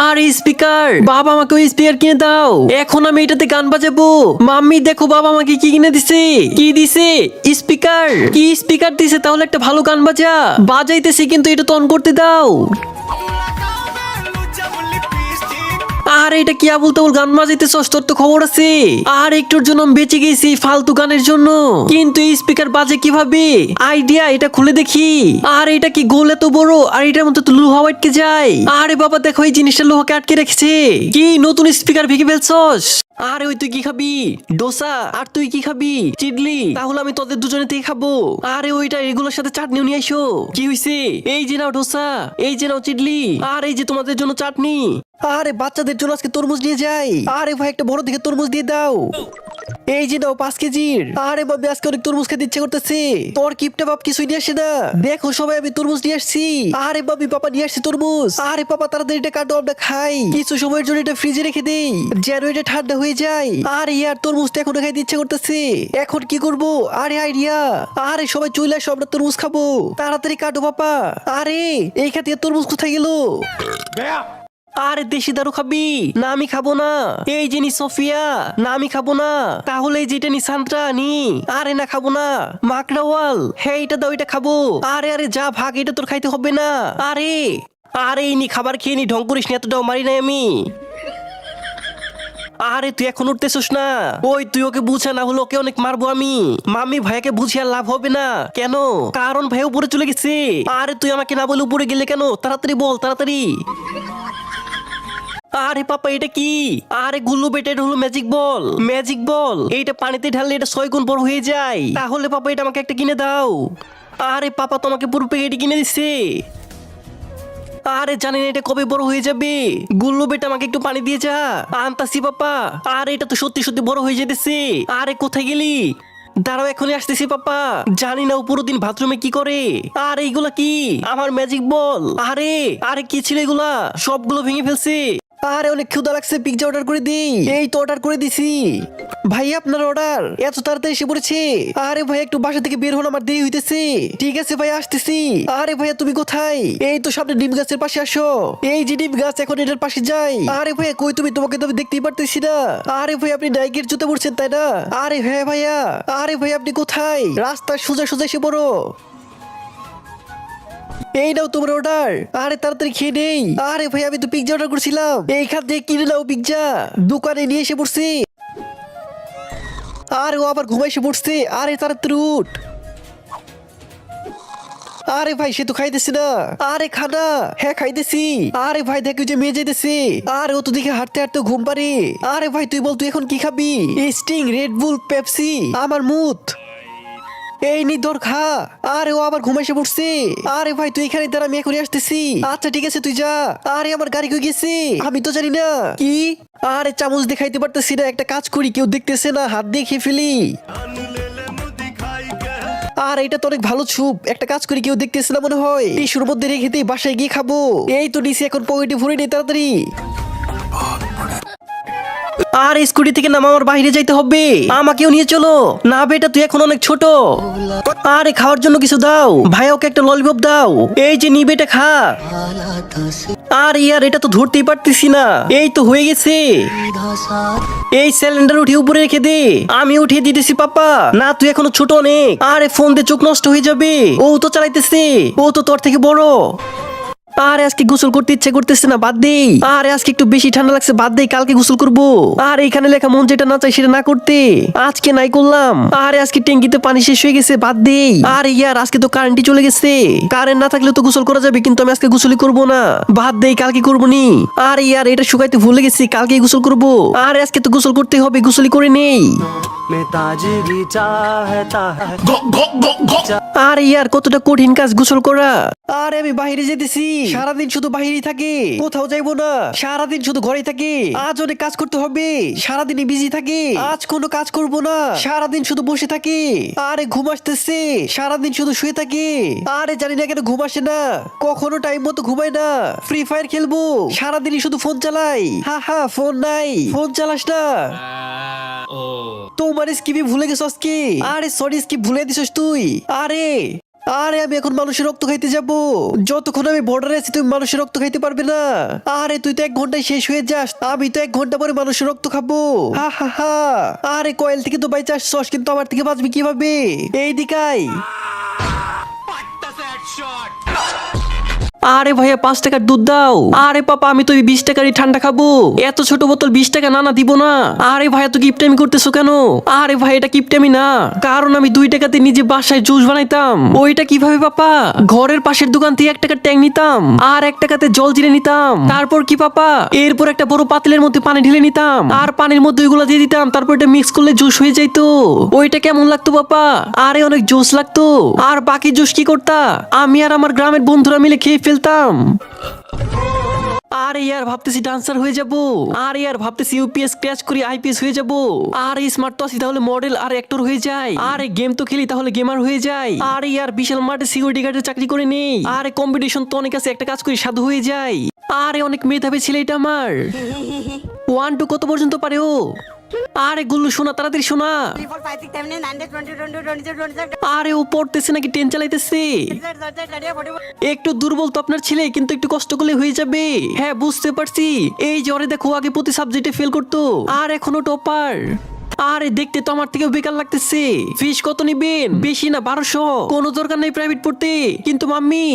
আর speaker, বাবা আমাকে ওই স্পিকার কিনে দাও। এখন আমি এটাতে গান বাজাবো। মাম্মি দেখো বাবা আমাকে কি কিনে দিছে। কি দিছে? স্পিকার। কি স্পিকার দিছে? তাহলে একটা ভালো গান বাজাইতেছি, কিন্তু এটা তো অন করতে দাও। আর এটা কি আবুল তাবুল গান বাজাইতেছস? তোর তো খবর আছে। আর একটুর জন্য আমি বেঁচে গেছি ফালতু গানের জন্য, কিন্তু স্পিকার বাজে কিভাবে? আইডিয়া, এটা খুলে দেখি। আর এটা কি গোল এত বড়? আর এটার মধ্যে তো লোহা আটকে যায়। আরে বাবা দেখো, এই জিনিসটা লোহাকে আটকে রেখেছে। কি নতুন স্পিকার ভেঙে ফেলছস? আরে ওই তুই কি খাবি? ডোসা। আর তুই কি খাবি? চিডলি। তাহলে আমি তোদের দুজনে থেকে খাবো। আরে ওইটা এগুলোর সাথে চাটনিও নিয়ে আইসো। কি হইছে? এই যে নাও ডোসা, এই যে নাও চিডলি, আর এই যে তোমাদের জন্য চাটনি। আরে বাচ্চাদের জন্য আজকে তরমুজ নিয়ে যাই। আরে ভাই একটা বড় দিকে তরমুজ দিয়ে দাও। এই যে নাও 5 কেজির। আরে বাবা আজকে অনেক তরমুজ খেতে ইচ্ছে করতেছে। তোর কিপটা বাপ কিছুই নিয়ে আসে না। দেখো সবাই আমি তরমুজ নিয়ে আসছি। আরে বাবি পাপা নিয়ে আসছে তরমুজ। আরে পাপা তাড়াতাড়ি এটা কাটো, আমরা খাই। কিছু সময়ের জন্য এটা ফ্রিজে রেখে দেই যেন এটা ঠান্ডা হয়ে যায়। আর ইয়ার তরমুজটা এখন খাইতে ইচ্ছে করতেছে। এখন কি করবো? আরে আইডিয়া। আরে সবাই চলে আসো, আমরা তরমুজ খাবো। তাড়াতাড়ি কাটো পাপা। আরে এই খাতে তরমুজ কোথায় গেল? আরে দেশি দারু খাবি? না আমি খাবো না। এই যে নি সোফিয়া। না আমি খাবো না। তাহলে এই যেটা নি সান্ত্রা নি। আরে না খাবো না। মাকড়াওয়াল, হ্যাঁ এটা দাও, এটা খাবো। আরে আরে যা ভাগ, এটা তোর খাইতে হবে না। আরে আরে এই নি খাবার খেয়ে নি, ঢং করিস না, এতটাও মারি নাই আমি। আরে তুই এখন উঠতেছিস না? ওই তুই ওকে বুঝা, না হলে ওকে অনেক মারবো আমি। মাম্মি ভাইয়াকে বুঝিয়ে লাভ হবে না। কেন? কারণ ভাই উপরে চলে গেছে। আরে তুই আমাকে না বলে উপরে গেলে কেন? তাড়াতাড়ি বল, তাড়াতাড়ি। আরে পাপা এটা কি? আরে গুল্লু বেটা, এটা হলো ম্যাজিক বল। ম্যাজিক বল এইটা পানিতে ঢাললে এটা 6 গুণ বড় হয়ে যায়। তাহলে পাপা এটা আমাকে একটা কিনে দাও। আরে পাপা তোমাকে পুরো প্যাকেট কিনে দিচ্ছে। আরে জানি না এটা কবে বড় হয়ে যাবে। গুল্লু বেটা আমাকে একটু পানি দিয়ে যা। আনতাছি পাপা। আরে এটা তো সত্যি সত্যি বড় হয়ে যেতেছে। আরে কোথায় গেলি? দাঁড়াও এখনই আসতেছি পাপা। জানি না ও পুরো দিন বাথরুমে কি করে। আর এইগুলা কি? আমার ম্যাজিক বল। আরে আরে কি ছিল এগুলা? সবগুলো ভেঙে ফেলছে। আরে অনেক ক্ষুধা লাগছে, পিৎজা অর্ডার করে দিই। এই তো অর্ডার করে দিছি। ভাই আপনার অর্ডার এত তাড়াতাড়ি এসে পড়েছে। আরে ভাই একটু বাসা থেকে বের হন, আমার দেরি হইতেছে। ঠিক আছে ভাই আসতেছি। আরে ভাইয়া তুমি কোথায়? এই তো সামনে ডিম গাছের পাশে আসো। এই যে ডিম গাছ, এখন এটার পাশে যাই। আরে ভাইয়া কই তুমি? তোমাকে তো আমি দেখতেই পারতেছি না। আরে ভাই আপনি নাইকের জুতো পড়ছেন তাই না? আরে হ্যাঁ ভাইয়া। আরে ভাই আপনি কোথায়? রাস্তার সোজা সোজা এসে পড়ো। এই নাও তোমার অর্ডার। আরে তাড়াতাড়ি খেয়ে নেই। আরে ভাই আমি তো পিৎজা অর্ডার করছিলাম। এইখান থেকে কিনে নাও পিৎজা। দোকানে নিয়ে এসে পড়ছি। আরে ও আবার ঘুমাইসে পড়ছে। আরে তাড়াতাড়ি উঠ। আরে ভাই সে তো খাইতেছি না। আরে খানা। হ্যাঁ খাইতেছি। আরে ভাই দেখ যে মেয়ে যাইতেছে। আরে ও তো দেখে হাঁটতে হাঁটতে ঘুম পারে। আরে ভাই তুই বল তুই এখন কি খাবি? স্টিং, রেড বুল, পেপসি, আমার মুত। এই নি ধর খা। আরে ও আবার ঘুমাইসে পড়ছে। আরে ভাই তুই এখানে দাঁড়া, আমি এখনই আসতেছি। আচ্ছা ঠিক আছে তুই যা। আরে আমার গাড়ি কই গেছে? আমি তো জানি না। কি? আরে চামচ দেখাইতে পারতেছি না। একটা কাজ করি, কেউ দেখতেছে না, হাত দিয়ে খেয়ে ফেলি। আর এটা তো অনেক ভালো ছুপ। একটা কাজ করি, কেউ দেখতেছে না মনে হয়। টিস্যুর মধ্যে রেখে দিয়ে বাসায় গিয়ে খাবো। এই তো নিচে, এখন পকেটে ভরে নি তাড়াতাড়ি। আর স্কুটি থেকে নাম আমার বাইরে যাইতে হবে। আমাকেও নিয়ে চলো। না বেটা তুই এখন অনেক ছোট। আরে খাওয়ার জন্য কিছু দাও। ভাই ওকে একটা ললিপপ দাও। এই যে নি বেটা খা। আর ইয়ার এটা তো ধরতেই পারতেছি না। এই তো হয়ে গেছে। এই সিলিন্ডার উঠিয়ে উপরে রেখে দে। আমি উঠিয়ে দিতেছি পাপা। না তুই এখনো ছোট অনেক। আরে ফোন দিয়ে চোখ নষ্ট হয়ে যাবে। ও তো চালাইতেছে। ও তো তোর থেকে বড়। আরে আজকে গোসল করতে ইচ্ছে করতেছে না, বাদ দেই। আরে আজকে একটু বেশি ঠান্ডা লাগছে, বাদ দেই, কালকে গোসল করবো। আর এখানে লেখা মন যেটা না চাই সেটা না করতে। আজকে নাই করলাম। আরে আজকে ট্যাঙ্কিতে পানি শেষ হয়ে গেছে, বাদ দেই। আরে ইয়ার আজকে তো কারেন্টই চলে গেছে। কারেন্ট না থাকলে তো গোসল করা যাবে, কিন্তু আমি আজকে গোসলই করবো না। বাদ দেই, কালকে করবো নি। আরে ইয়ার এটা শুকাইতে ভুলে গেছি, কালকে গোসল করবো। আরে আজকে তো গোসল করতে হবে, গোসলই করে নেই। আরে ইয়ার কতটা কঠিন কাজ গোসল করা। আরে আমি বাইরে যেতেছি। সারাদিন শুধু বাইরেই থাকে, কোথাও যাইবো না। সারাদিন শুধু ঘরেই থাকে। আজ অনেক কাজ করতে হবে। সারাদিনই বিজি থাকে। আজ কোনো কাজ করবো না। সারাদিন শুধু বসে থাকে। আরে ঘুম আসতেছে। সারাদিন শুধু শুয়ে থাকে। আরে জানি না কেন ঘুম আসে না। কখনো টাইম মতো ঘুমাই না। ফ্রি ফায়ার খেলবো। সারাদিনই শুধু ফোন চালাই। হা হা ফোন নাই। ফোন চালাস না। তোমার স্কিপই ভুলে গেছস কি? আরে সরি স্কিপ ভুলে দিছস তুই। আরে আরে আমি এখন মানুষের রক্ত খাইতে যাব। যতক্ষণ আমি বর্ডারে আছি তুমি মানুষের রক্ত খাইতে পারবে না। আরে তুই তো 1 ঘন্টায় শেষ হয়ে যাস, আমি তো 1 ঘন্টা পরে মানুষের রক্ত খাবো। হা হা হা। আরে কয়েল থেকে তো বাইচে আসছস, কিন্তু আমার থেকে বাঁচবি কিভাবে? এই দিকাই। আরে ভাইয়া 5 টাকার দুধ দাও। আরে পাপা আমি তো 20 টাকারই ঠান্ডা খাবো, এত ছোট বোতল 20 টাকা না দিব না। আরে ভাইয়া তুই কিপটামি করতেছো কেন? আরে ভাই এটা কিপটামি না, কারণ আমি 2 টাকাতে নিজে বাসায় জুস বানাইতাম। ওইটা কিভাবে পাপা? ঘরের পাশের দোকান থেকে 1 টাকার ট্যাং নিতাম, আর 1 টাকাতে জল জিরে নিতাম। তারপর কি পাপা, এরপর একটা বড় পাতিলের মধ্যে পানি ঢেলে নিতাম, আর পানির মধ্যে ওইগুলো দিয়ে দিতাম, তারপর এটা মিক্স করলে জুস হয়ে যাইতো। ওইটা কেমন লাগতো পাপা? আরে অনেক জুস লাগতো। আর বাকি জুস কি করতা? আমি আর আমার গ্রামের বন্ধুরা মিলে খেয়ে ফেলতাম। আরে ইয়ার ভাবতেছি ডান্সার হয়ে যাব। আরে ইয়ার ভাবতেছি ইউপিএস ক্র্যাশ করি আইপিএস হয়ে যাব। আরে স্মার্ট তো আছি তাহলে মডেল আর অ্যাক্টর হয়ে যাই। আরে গেম তো খেলি তাহলে গেমার হয়ে যাই। আরে ইয়ার বিশাল মাঠে সিকিউরিটি গার্ডের চাকরি করে নেই। আরে কম্পিটিশন তো অনেক আছে, একটা কাজ করি সাধু হয়ে যাই। আরে অনেক মেধাবী ছেলে এটা আমার। 1 to কত পর্যন্ত পারে ও? আরে গুল্লু শোনা, তাড়াতাড়ি শোনা। আরে ও পড়তেছে নাকি ট্রেন চালাইতেছে? একটু দুর্বল তো আপনার ছেলে, কিন্তু একটু কষ্ট করলে হয়ে যাবে। হ্যাঁ বুঝতে পারছি। এই যে ওরে দেখো, আগে প্রতি সাবজেক্টে ফেল করতো, আর এখনো টপার। আরে দেখতে তো আমার থেকেও বেকার লাগতেছে। ফিস কত নিবেন? বেশি না, 1200। কোনো দরকার নেই প্রাইভেট পড়তে, কিন্তু মাম্মি।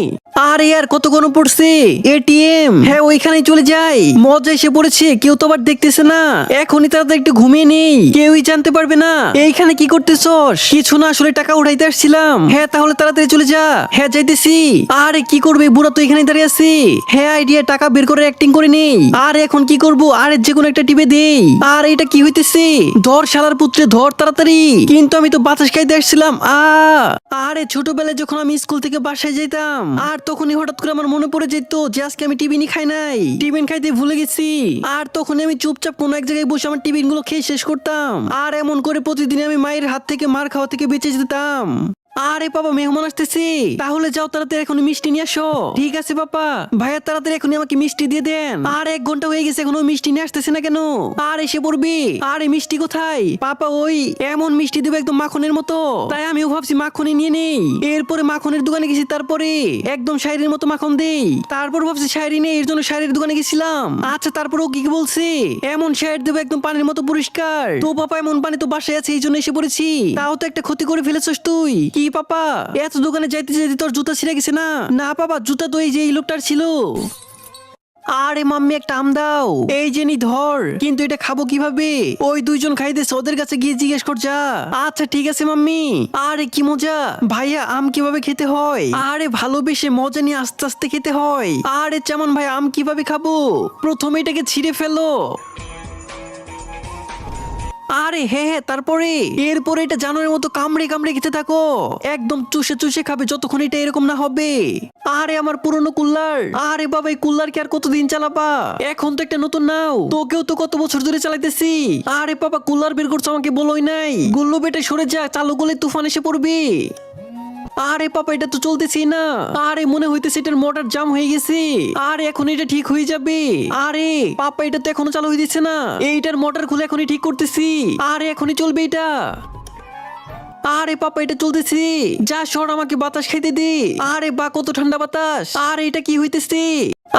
আরে ইয়ার কত গণ পড়ছে? এটিএম, হ্যাঁ ওইখানেই চলে যাই। মজা এসে পড়েছে, কেউ তো আবার দেখতেছে না। এখনই তাড়াতাড়ি একটু ঘুমিয়ে নেই, কেউই জানতে পারবে না। এইখানে কি করতেছস? কিছু না, আসলে টাকা উঠাইতে আসছিলাম। হ্যাঁ তাহলে তাড়াতাড়ি চলে যা। হ্যাঁ যাইতেছি। আরে কি করবে, বুড়া তো এখানেই দাঁড়িয়ে আছে। হ্যাঁ আইডিয়া, টাকা বের করে অ্যাক্টিং করে নেই। আর এখন কি করব? আরে যে কোনো একটা টিপে দেই। আর এটা কি হইতেছে? ধর শালার পুত্রে ধর তাড়াতাড়ি। কিন্তু আমি তো বাতাস খাইতে আসছিলাম। আরে ছোটবেলায় যখন আমি স্কুল থেকে বাসায় যেতাম, আর তখনই হঠাৎ করে আমার মনে পড়ে যেত যে আজকে আমি টিফিনই খাই নাই, টিফিন খাইতে ভুলে গেছি। আর তখনই আমি চুপচাপ কোনো এক জায়গায় বসে আমার টিফিন গুলো খেয়ে শেষ করতাম। আর এমন করে প্রতিদিন আমি মায়ের হাত থেকে মার খাওয়া থেকে বেঁচে যেতাম। আরে বাবা মেহমান আসতেছি, তাহলে যাও তাড়াতাড়ি এখন মিষ্টি নিয়ে আসো। ঠিক আছে বাবা। ভাইয়া তাড়াতাড়ি এখনই আমাকে মিষ্টি দিয়ে দেন। আর 1 ঘন্টা হয়ে গেছে এখনো মিষ্টি নিয়ে আসতেছে না কেন? আর এসে পড়বি। আরে মিষ্টি কোথায় পাপা? ওই এমন মিষ্টি দেবে একদম মাখনের মতো, তাই আমিও ভাবছি মাখনই নিয়ে নেই। এরপরে মাখনের দোকানে গেছি, তারপরে একদম শায়রির মতো মাখন দেই। তারপর ভাবছি শায়রি নেই, এর জন্য শায়রির দোকানে গেছিলাম। আচ্ছা তারপর ও কি বলছে? এমন শায়র দেবে একদম পানির মতো পরিষ্কার। তো পাপা এমন পানি তো বাসায় আছে, এই জন্য এসে পড়েছি। তাও তো একটা ক্ষতি করে ফেলেছস তুই। কি পাপা, এত দোকানে যাইতে যাইতে তোর জুতা ছিঁড়ে গেছে না? না পাপা, জুতা তো এই যে এই লোকটার ছিল। আরে মাম্মি একটা আম দাও। এই যে নি ধর, কিন্তু এটা খাবো কিভাবে? ওই 2জন খাইতেছে, ওদের কাছে গিয়ে জিজ্ঞেস কর যা। আচ্ছা ঠিক আছে মাম্মি। আরে কি মজা ভাইয়া, আম কিভাবে খেতে হয়? আরে ভালোবেসে মজা নিয়ে আস্তে আস্তে খেতে হয়। আরে চামান ভাই, আম কিভাবে খাবো? প্রথমে এটাকে ছিঁড়ে ফেলো। আরে হ্যাঁ হ্যাঁ, তারপরে এরপরে এটা জানোয়ারের মতো কামড়ে কামড়ে খেতে থাকো, একদম চুষে চুষে খাবে যতক্ষণ এটা এরকম না হবে। আরে আমার পুরনো কুল্লার। আরে বাবা এই কুল্লার কি আর কতদিন চালাবা? এখন তো একটা নতুন নাও, তোকেও তো কত বছর ধরে চালাইতেছি। আরে বাবা কুল্লার বের করছো, আমাকে বলোই নাই। গুল্লু বেটে সরে যা, চালু করলে তুফান এসে পড়বে। আরে পাপা এটা তো চলতেছি না। আরে মনে হইতেছে এটার মোটর জাম হয়ে গেছে। আরে এখন এটা ঠিক হয়ে যাবে। আরে পাপা এটা তো এখনো চালু হয়ে দিচ্ছে না। এইটার মোটর খুলে এখনই ঠিক করতেছি। আরে এখনই চলবে এটা। আরে পাপা এটা চলতেছে। যা সর, আমাকে বাতাস খাইতে দে। আরে বা কত ঠান্ডা বাতাস। আরে এটা কি হইতেছে?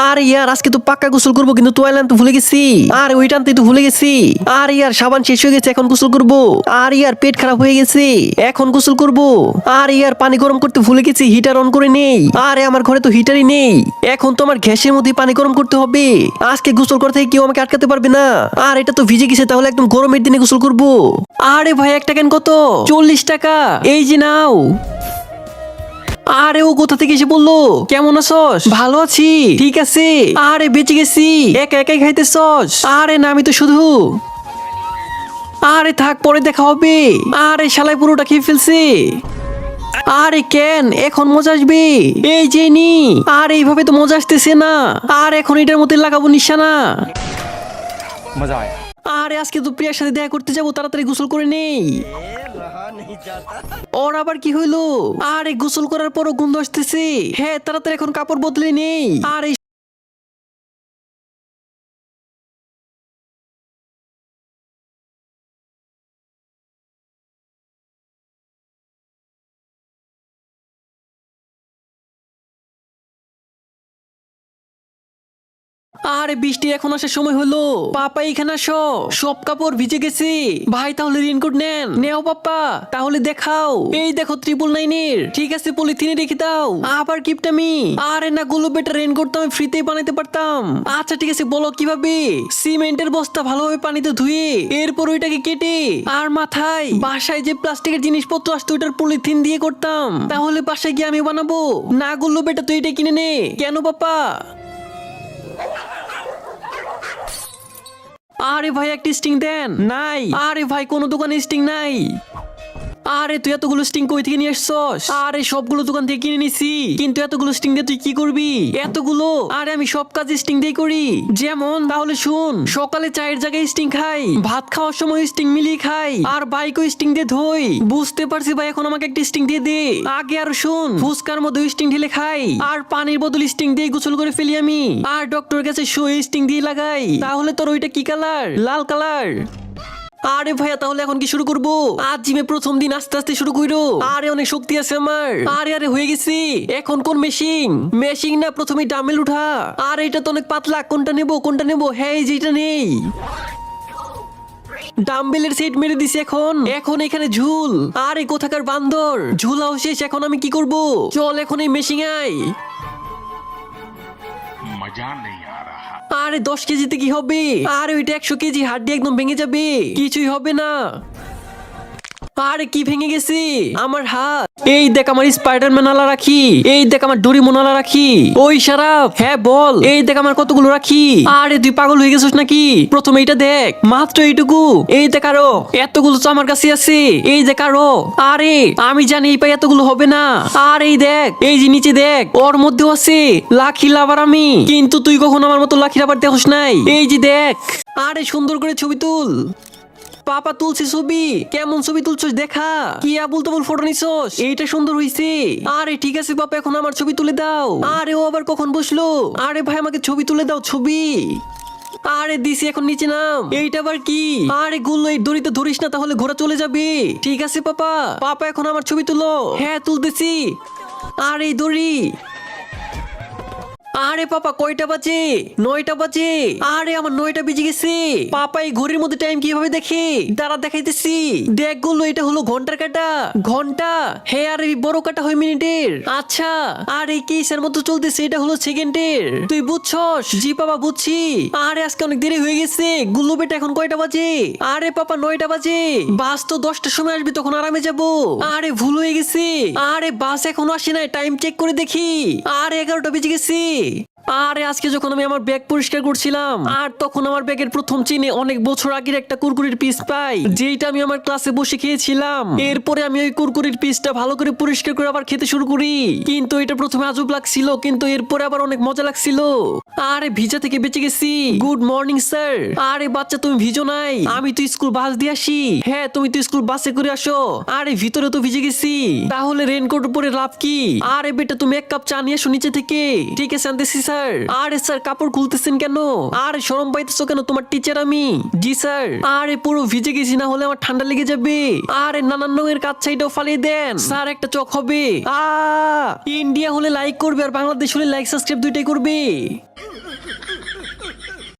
আরে ইয়ার আজকে তো পাক্কা গোসল করবো, কিন্তু তোয়ালে আনতে ভুলে গেছি। আর ওইটা আনতে তো ভুলে গেছি। আর ইয়ার সাবান শেষ হয়ে গেছে, এখন গোসল করবো। আর ইয়ার পেট খারাপ হয়ে গেছে, এখন গোসল করবো। আর ইয়ার পানি গরম করতে ভুলে গেছি, হিটার অন করে নেই। আরে আমার ঘরে তো হিটারই নেই, এখন তো আমার গ্যাসের মধ্যে পানি গরম করতে হবে। আজকে গোসল করতে থেকে কেউ আমাকে আটকাতে পারবে না। আর এটা তো ভিজে গেছে, তাহলে একদম গরমের দিনে গোসল করবো। আরে ভাই একটা কেন কত? 40 টাকা। এই যে নাও। আরে ও কোথা থেকে এসে বললো? কেমন আছস? ভালো আছি। ঠিক আছে। আরে বেঁচে গেছি। একা একাই খাইতেছস? আরে না, আমি তো শুধু। আরে থাক, পরে দেখা হবে। আরে শালাই পুরোটা খেয়ে ফেলছে। আরে কেন এখন মজা আসবে? এই যে নি। আর এইভাবে তো মজা আসতেছে না। আর এখন এটার মধ্যে লাগাবো নিশানা। मजा आया। আরে আজকে তো প্রিয়ার সাথে দেখা করতে যাবো, তাড়াতাড়ি গোসল করে নেই। ওর আবার কি হইলো? আরে গোসল করার পরও গন্ধ আসতেছে। হ্যাঁ তাড়াতাড়ি এখন কাপড় বদলে নেই। আর এই আরে বৃষ্টি এখন আসার সময় হলো, পাপা এখানে আসো, সব কাপড় ভিজে গেছে। ভাই তাহলে রেনকোট নেন, নেও পাপা, তাহলে দেখাও। এই দেখো 999-এর, ঠিক আছে পলিথিনে রেখে দাও। আবার কিপটামি, আরে না গুলো বেটা, রেনকোট তো আমি ফ্রিতেই বানাইতে পারতাম। আচ্ছা ঠিক আছে বলো কিভাবে। সিমেন্টের বস্তা ভালোভাবে পানিতে ধুয়ে এরপর ওইটাকে কেটে আর মাথায় বাসায় যে প্লাস্টিকের জিনিসপত্র আসতো ওইটার পলিথিন দিয়ে করতাম, তাহলে বাসায় গিয়ে আমি বানাবো। না গুলো বেটা তুই এটা কিনে নে। কেন পাপা? আরে ভাই একটা স্টিং দেন। নাই। আরে ভাই কোনো দোকানে স্টিং নাই। আরে তুই এতগুলো স্টিং কই থেকে নিয়ে আসছস? আরে সবগুলো দোকান থেকে কিনে নিছি, কিন্তু এতগুলো স্টিং দিয়ে তুই কি করবি? এতগুলো? আরে আমি সব কাজে স্টিং দিয়ে করি। যেমন তাহলে শুন, সকালে চায়ের জায়গায় স্টিং খাই, ভাত খাওয়ার সময় স্টিং মিলিয়ে খাই, আর বাইকও স্টিং দিয়ে ধুই। বুঝতে পারছি ভাই, এখন আমাকে একটা স্টিং দিয়ে দে। আগে আর শুন, ফুচকার মধ্যে স্টিং ঢেলে খাই, আর পানির বদল স্টিং দিয়ে গোসল করে ফেলি আমি, আর ডক্টরের কাছে শুয়ে স্টিং দিয়ে লাগাই। তাহলে তোর ওইটা কি কালার? লাল কালার। আরে ভাইয়া তাহলে এখন কি শুরু করবো? আজ জিমে প্রথম দিন, আস্তে আস্তে শুরু করো। আরে অনেক শক্তি আছে আমার। আরে আরে হয়ে গেছি। এখন কোন মেশিন? মেশিন না, প্রথমে ডাম্বেল উঠা। আর এটা তো অনেক পাতলা, কোনটা নেবো কোনটা নেবো? হ্যাঁ এই যে এটা নেই। ডাম্বেলের সেট মেরে দিছি। এখন এখন এখানে ঝুল। আরে কোথাকার বান্দর, ঝুলাও শেষ, এখন আমি কি করব? চল এখন এই মেশিন আই। मजा नहीं आ रहा। আরে 10 কেজিতে কি হবে? আরে ওইটা 100 কেজি, হাড্ডি একদম ভেঙে যাবে, কিছুই হবে না। আরে কি ভেঙে গেছে? আমার হাত। এই দেখ আমার স্পাইডারম্যান আলা রাখি, এই দেখ আমার ডোরিমন আলা রাখি। ওই শারাপ, হ্যাঁ বল। এই দেখ আমার কতগুলো রাখি। আরে তুই পাগল হয়ে গেছিস নাকি? প্রথমে এইটা দেখ, মাত্র এইটুকু। এই দেখ আরো এতগুলো তো আমার কাছে আছে। এই দেখ আরো। আরে আমি জানি এই পাই এতগুলো হবে না। আর এই দেখ, এই যে নিচে দেখ, ওর মধ্যেও আছে লাকি লাভার আমি। কিন্তু তুই কখন আমার মতো লাকি লাভার দেখোস নাই। এই যে দেখ। আরে সুন্দর করে ছবি তুল। পাপা তুলছি ছবি, কেমন ছবি তুলছস দেখা। কি আবুল তাবুল ফটো নিছস? এইটা সুন্দর হইছে। আরে ঠিক আছে পাপা, এখন আমার ছবি তুলে দাও। আরে ও আবার কখন বসলো? আরে ভাই আমাকে ছবি তুলে দাও, ছবি। আরে দিছি, এখন নিচে নাম। এইটা আবার কি? আরে গুলো এই দড়িতে ধরিস না, তাহলে ঘোড়া চলে যাবে। ঠিক আছে পাপা, পাপা এখন আমার ছবি তুলো। হ্যাঁ তুলতেছি। আর এই দড়ি। আরে পাপা কয়টা বাজে? 9টা বাজে। আরে আমার 9টা বেজে গেছে। পাপা এই ঘড়ির মধ্যে টাইম কিভাবে দেখে? দাঁড়া দেখাইতেছি। দেখ গুলো, এটা হলো ঘন্টার কাটা। ঘন্টা? হ্যাঁ, আর এই বড় কাটা হয় মিনিটের। আচ্ছা, আর এই কেসের মতো চলতেছে, এটা হলো সেকেন্ডের। তুই বুঝছস? জি পাপা বুঝছি। আরে আজকে অনেক দেরি হয়ে গেছে। গুল্লু বেটা এখন কয়টা বাজে? আরে পাপা 9টা বাজে। বাস তো 10টার সময় আসবি, তখন আরামে যাব। আরে ভুল হয়ে গেছে। আরে বাস এখনো আসে নাই, টাইম চেক করে দেখি। আরে 11টা বেজে গেছে। আরে আজকে যখন আমি আমার ব্যাগ পরিষ্কার করছিলাম, আর তখন আমার ব্যাগের প্রথম চেনে অনেক বছর আগের একটা কুরকুরির পিস পাই, যেটা আমি আমার ক্লাসে বসে খেয়েছিলাম। এরপরে আমি ওই কুরকুরির পিসটা ভালো করে পরিষ্কার করে আবার খেতে শুরু করি। কিন্তু এটা প্রথমে আজব লাগছিল, কিন্তু এরপরে আবার অনেক মজা লাগছিল। আরে ভিজা থেকে বেঁচে গেছি। Good morning sir. আরে বাচ্চা তুমি ভিজো নাই, আমি তো স্কুল বাস দিয়ে আসি। হ্যাঁ তুমি তো স্কুল বাসে করে আসো। আরে ভিতরে তো ভিজে গেছি, তাহলে রেনকোট পরে লাভ কি? আরে বেটা তুমি 1 কাপ চা নিয়ে এসো নিচে থেকে। ঠিক আছে আনতেছি স্যার। আরে স্যার কাপড় খুলতেছেন কেন? আরে শরম পাইতেছো কেন? তোমার টিচার আমি। জি স্যার। আরে পুরো ভিজে গেছি, না হলে আমার ঠান্ডা লেগে যাবে। আরে নানান রঙের কাচ্চা এটাও ফালিয়ে দেন স্যার, একটা চক হবে। ইন্ডিয়া হলে লাইক করবে, আর বাংলাদেশ হলে লাইক সাবস্ক্রাইব দুইটাই করবে।